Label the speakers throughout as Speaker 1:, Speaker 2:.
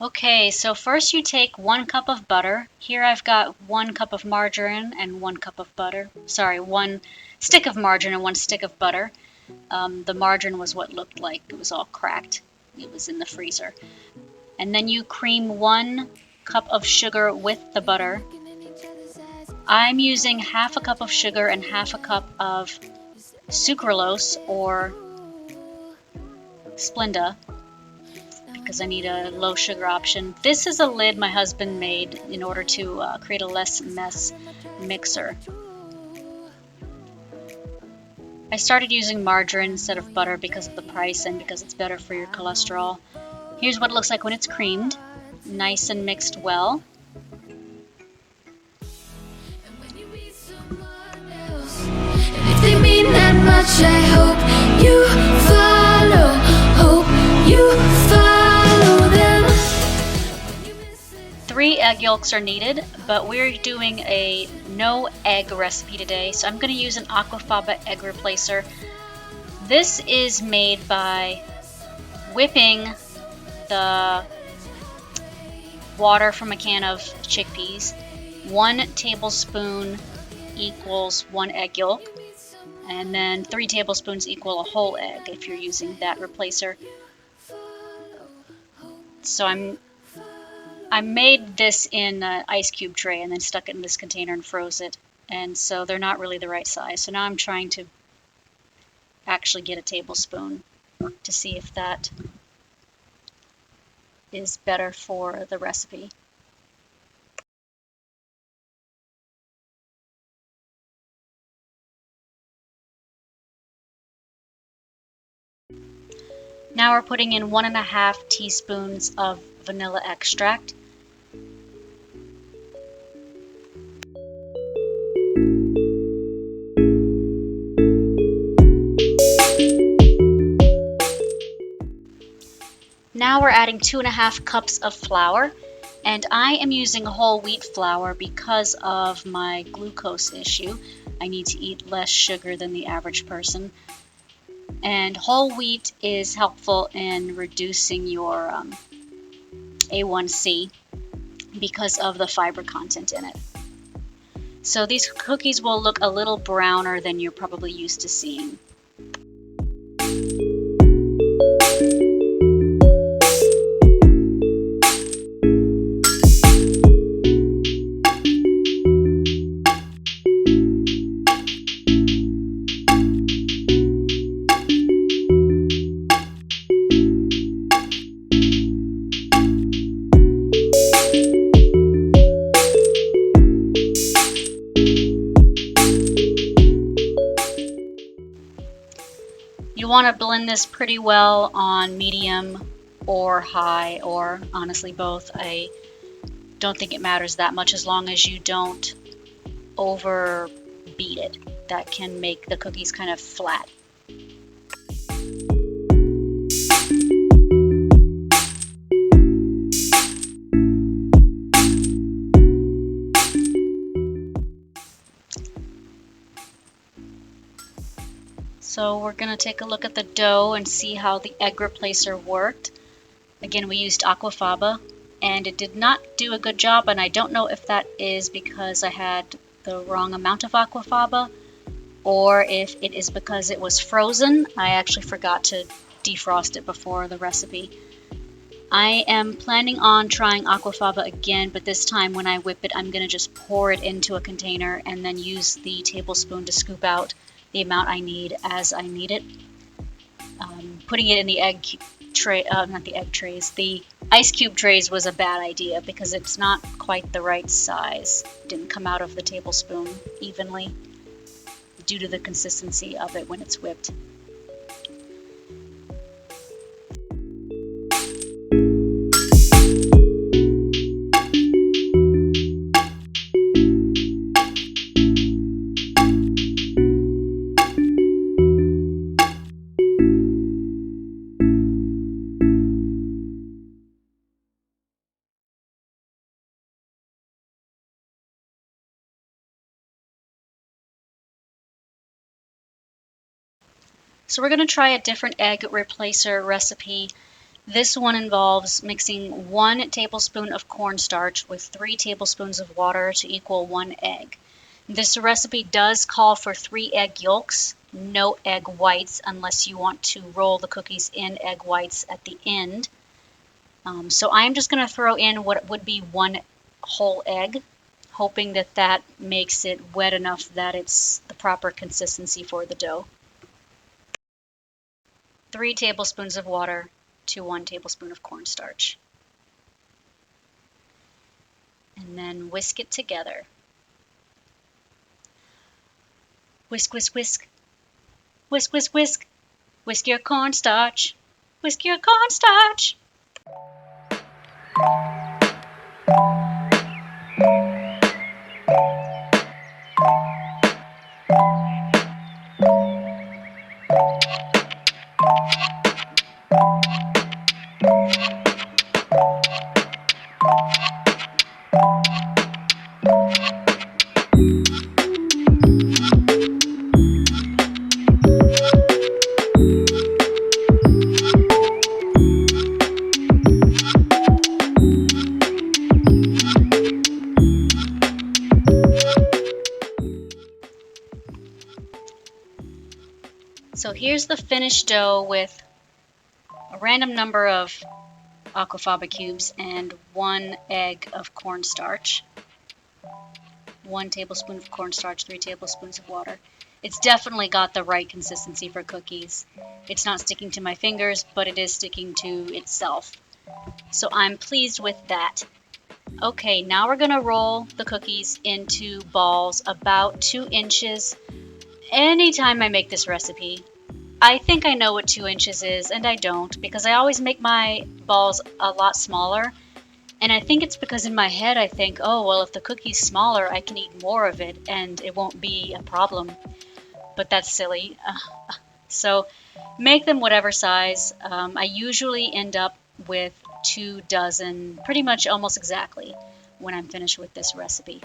Speaker 1: Okay, so first you take 1 cup of butter. Here I've got 1 cup of margarine and 1 cup of butter. Sorry, 1 stick of margarine and 1 stick of butter. The margarine was what looked like it was all cracked. It was in the freezer. And then you cream 1 cup of sugar with the butter. I'm using half a cup of sugar and half a cup of sucralose or Splenda because I need a low sugar option. This is a lid my husband made in order to create a less mess mixer. I started using margarine instead of butter because of the price and because it's better for your cholesterol. Here's what it looks like when it's creamed. Nice and mixed well.
Speaker 2: If they mean that much, I hope you follow. Hope you follow them.
Speaker 1: 3 egg yolks are needed, but we're doing a no egg recipe today, so I'm going to use an Aquafaba egg replacer. This is made by whipping the water from a can of chickpeas. 1 tablespoon equals 1 egg yolk, and then 3 tablespoons equal a whole egg if you're using that replacer. So I made this in an ice cube tray and then stuck it in this container and froze it, and so they're not really the right size. So now I'm trying to actually get a tablespoon to see if that is better for the recipe. Now we're putting in 1½ teaspoons of vanilla extract. Now we're adding 2½ cups of flour, and I am using whole wheat flour because of my glucose issue. I need to eat less sugar than the average person. And whole wheat is helpful in reducing your A1C because of the fiber content in it. So these cookies will look a little browner than you're probably used to seeing. You want to blend this pretty well on medium or high, or honestly both. I don't think it matters that much as long as you don't over beat it. That can make the cookies kind of flat. So we're going to take a look at the dough and see how the egg replacer worked. Again, we used Aquafaba, and it did not do a good job, and I don't know if that is because I had the wrong amount of Aquafaba or if it is because it was frozen. I actually forgot to defrost it before the recipe. I am planning on trying Aquafaba again, but this time when I whip it, I'm going to just pour it into a container and then use the tablespoon to scoop out the amount I need as I need it. Putting it in the egg tray, not the egg trays, the ice cube trays was a bad idea because it's not quite the right size. It didn't come out of the tablespoon evenly due to the consistency of it when it's whipped. So we're going to try a different egg replacer recipe. This one involves mixing 1 tablespoon of cornstarch with 3 tablespoons of water to equal 1 egg. This recipe does call for 3 egg yolks, no egg whites unless you want to roll the cookies in egg whites at the end. So I'm just going to throw in what would be 1 whole egg, hoping that that makes it wet enough that it's the proper consistency for the dough. 3 tablespoons of water to 1 tablespoon of cornstarch. And then whisk it together. Whisk, whisk, whisk. Whisk, whisk, whisk. Whisk your cornstarch. Whisk your cornstarch. So here's the finished dough with a random number of aquafaba cubes and 1 egg of cornstarch. 1 tablespoon of cornstarch, 3 tablespoons of water. It's definitely got the right consistency for cookies. It's not sticking to my fingers, but it is sticking to itself. So I'm pleased with that. Okay, now we're going to roll the cookies into balls about 2 inches. Anytime I make this recipe, I think I know what 2 inches is, and I don't, because I always make my balls a lot smaller. And I think it's because in my head I think, oh, well, if the cookie's smaller, I can eat more of it, and it won't be a problem. But that's silly. So make them whatever size. I usually end up with 2 dozen, pretty much almost exactly, when I'm finished with this recipe.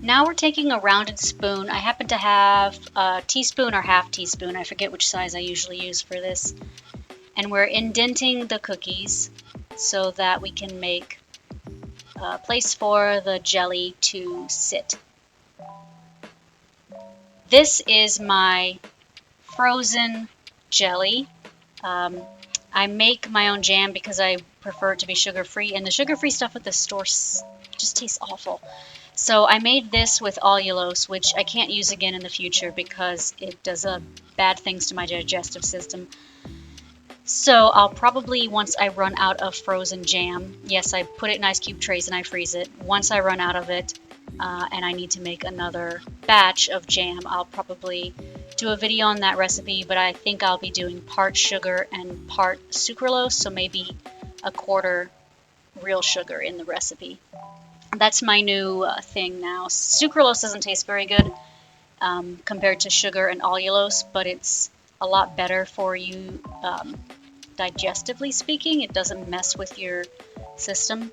Speaker 1: Now we're taking a rounded spoon. I happen to have a teaspoon or half teaspoon. I forget which size I usually use for this. And we're indenting the cookies so that we can make a place for the jelly to sit. This is my frozen jelly. I make my own jam because I prefer it to be sugar-free, and the sugar-free stuff at the store just tastes awful. So I made this with allulose, which I can't use again in the future because it does bad things to my digestive system. So I'll probably, once I run out of frozen jam, yes, I put it in ice cube trays and I freeze it. Once I run out of it and I need to make another batch of jam, I'll probably do a video on that recipe, but I think I'll be doing part sugar and part sucralose, so maybe a quarter real sugar in the recipe. That's my new thing now. Sucralose doesn't taste very good compared to sugar and allulose, but it's a lot better for you digestively speaking. It doesn't mess with your system.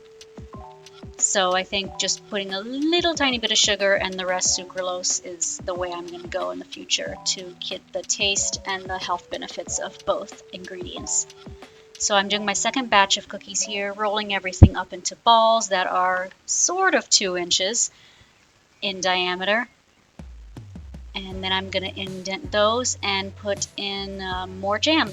Speaker 1: So I think just putting a little tiny bit of sugar and the rest sucralose is the way I'm going to go in the future to get the taste and the health benefits of both ingredients. So I'm doing my second batch of cookies here, rolling everything up into balls that are sort of 2 inches in diameter. And then I'm going to indent those and put in more jam.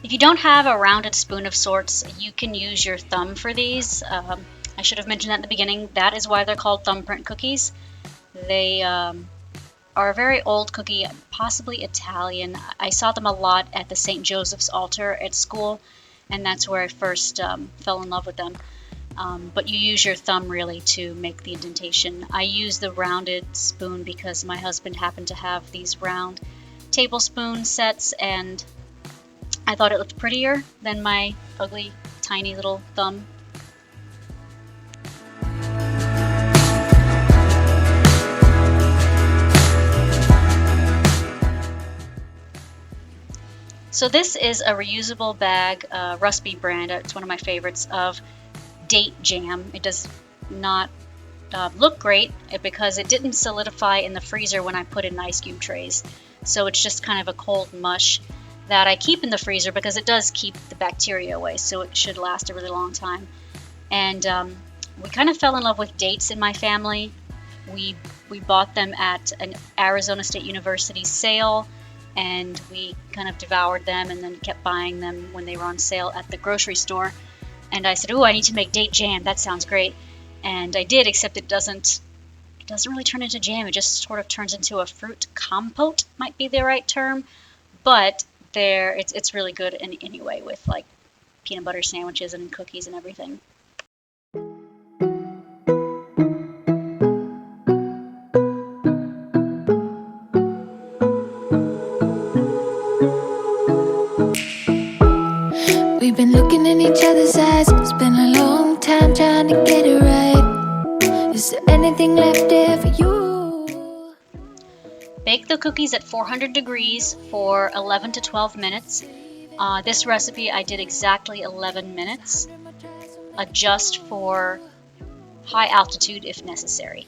Speaker 1: If you don't have a rounded spoon of sorts, you can use your thumb for these. I should have mentioned that in the beginning. That is why they're called Thumbprint cookies. They are a very old cookie, possibly Italian. I saw them a lot at the St. Joseph's altar at school, and that's where I first fell in love with them. But you use your thumb really to make the indentation. I use the rounded spoon because my husband happened to have these round tablespoon sets, and I thought it looked prettier than my ugly, tiny little thumb. So this is a reusable bag, Rusby brand. It's one of my favorites, of date jam. It does not look great because it didn't solidify in the freezer when I put it in ice cube trays. So it's just kind of a cold mush that I keep in the freezer because it does keep the bacteria away, so it should last a really long time. And we kind of fell in love with dates in my family. We bought them at an Arizona State University sale, and we kind of devoured them and then kept buying them when they were on sale at the grocery store. And I said, "Oh, I need to make date jam. That sounds great." And I did, except it doesn't really turn into jam. It just sort of turns into a fruit compote, might be the right term. But it's really good in any way with like peanut butter sandwiches and cookies and everything.
Speaker 2: We've been looking in each other's eyes. It's been a long time trying to get it right. Is there anything left there for you?
Speaker 1: Bake the cookies at 400 degrees for 11 to 12 minutes. This recipe I did exactly 11 minutes. Adjust for high altitude if necessary.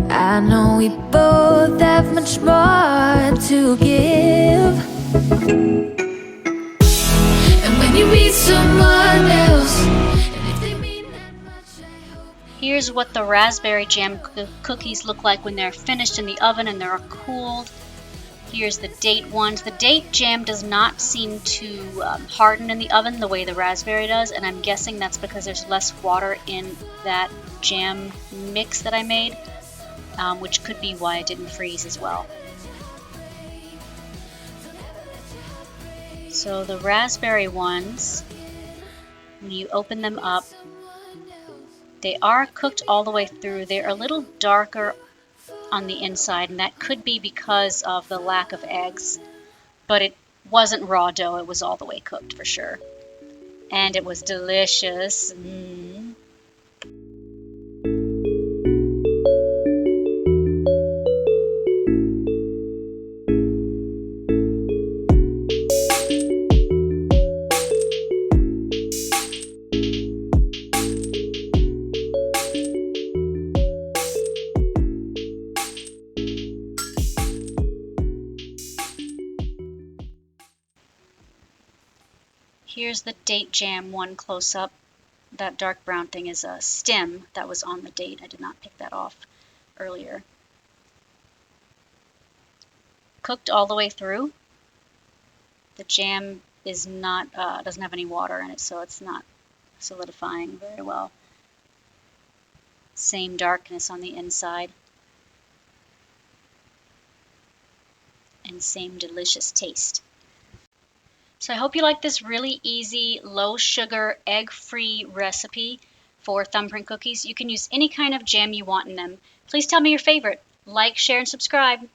Speaker 2: I know we both have much more to give. And when you meet someone else, and if they mean that much, I hope.
Speaker 1: Here's what the raspberry jam cookies look like when they're finished in the oven and they're cooled. Here's the date ones. The date jam does not seem to harden in the oven the way the raspberry does, and I'm guessing that's because there's less water in that jam mix that I made, which could be why it didn't freeze as well. So the raspberry ones, when you open them up, they are cooked all the way through. They're a little darker on the inside, and that could be because of the lack of eggs, but it wasn't raw dough. It was all the way cooked for sure, and it was delicious. Here's the date jam one close up. That dark brown thing is a stem that was on the date. I did not pick that off earlier. Cooked all the way through. The jam is not doesn't have any water in it, so it's not solidifying very well. Same darkness on the inside. And same delicious taste. So I hope you like this really easy, low sugar, egg-free recipe for Thumbprint cookies. You can use any kind of jam you want in them. Please tell me your favorite. Like, share, and subscribe.